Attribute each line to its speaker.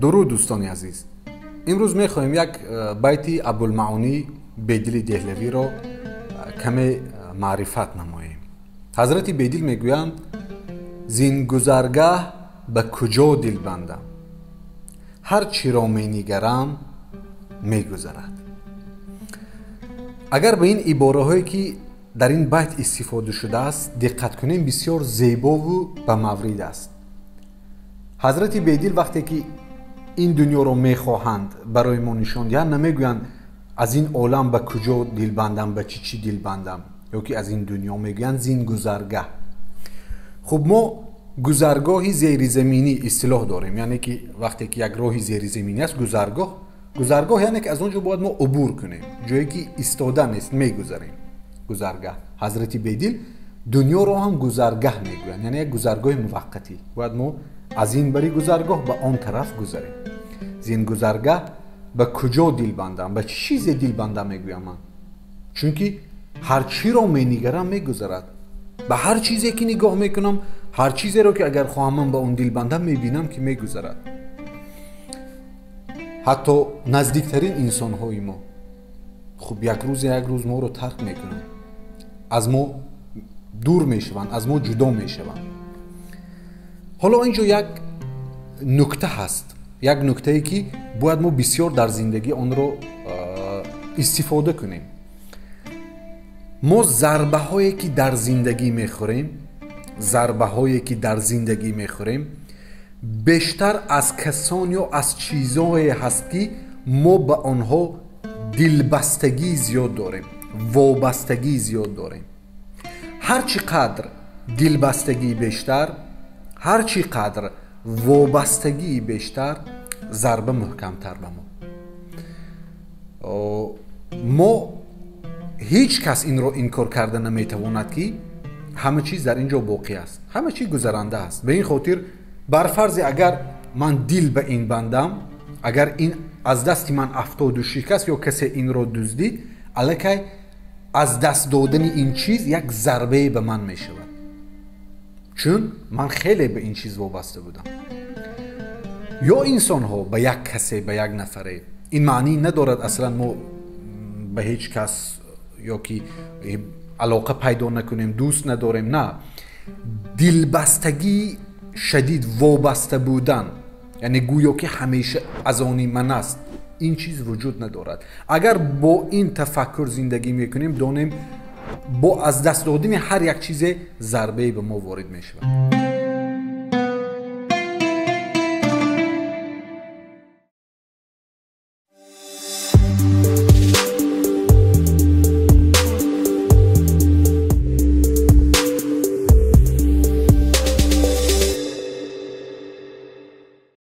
Speaker 1: درود دوستان عزیز. امروز میخوایم یک بیت ابوالمعانی بیدل دهلوی را کمی معرفت نماییم. حضرت بیدل میگویند زین گذرگاه به کجا دل بندم، هر چی را مینگرم میگذرد. اگر به این عباره هایی که در این بیت استفاده شده است دقت کنیم، بسیار زیبا و به مورد است. حضرت بیدل وقتی که این دنیا رو میخواهند برای ما نشان دهند، نمیگویند از این عالم به کجا دل بندم، به چی دل بندم، یا که از این دنیا، میگویند زین گذرگاه. خب ما گذرگاهی زیر زمینی اصطلاح داریم، یعنی که وقتی که یک راهی زیر زمینی است گذرگاه یعنی که از اونجا باید ما عبور کنیم، جایی که ایستادن است میگذریم. گذرگاه. حضرت بیدل دنیا رو هم گذرگاه میگویند، یعنی یک گذرگاه موقتی، باید ما از این بری گذرگاه به آن طرف گذریم. زین گذرگاه به کجا دل بندم، به چه چیز دل بندم میگویم من، چون که هر چی رو مینگرم میگذرد. به هر چیزی که نگاه میکنم، هر چیزی رو که اگر خواهم من به اون دل بندم میبینم که میگذرد. حتی نزدیکترین انسان های ما خب یک روز ما رو ترک میکنن، از ما دور میشوند، از ما جدا میشوند. حالا اینجا یک نکته هست، یک نکته ای که باید ما بسیار در زندگی آن رو استفاده کنیم. ما ضربه هایی که در زندگی میخوریم بیشتر از کسان یا از چیزهایی هست که ما به آنها دلبستگی زیاد داریم، وابستگی زیاد داریم. هرچقدر دلبستگی بیشتر، هرچقدر وابستگی بیشتر، ضربه محکمتر به ما. هیچ کس این رو انکار کرده نمیتواند که همه چیز در اینجا باقی است، همه چیز گذرنده است. به این خاطر برفرض اگر من دل به این بندم، اگر این از دست من افتاد و شکست یا کسی این رو دزدید، الکی از دست دادن این چیز یک ضربه به من می شود، چون من خیلی به این چیز وابسته بودم. یا انسان ها به یک کسی، به یک نفره، این معنی ندارد اصلا ما به هیچ کس یا که علاقه پیدا نکنیم، دوست نداریم، نه. دلبستگی شدید، وابسته بودن، یعنی گویا که همیشه از آن من است، این چیز وجود ندارد. اگر با این تفکر زندگی میکنیم، دانیم با از دست دادن هر یک چیز ضربه به ما وارد میشود.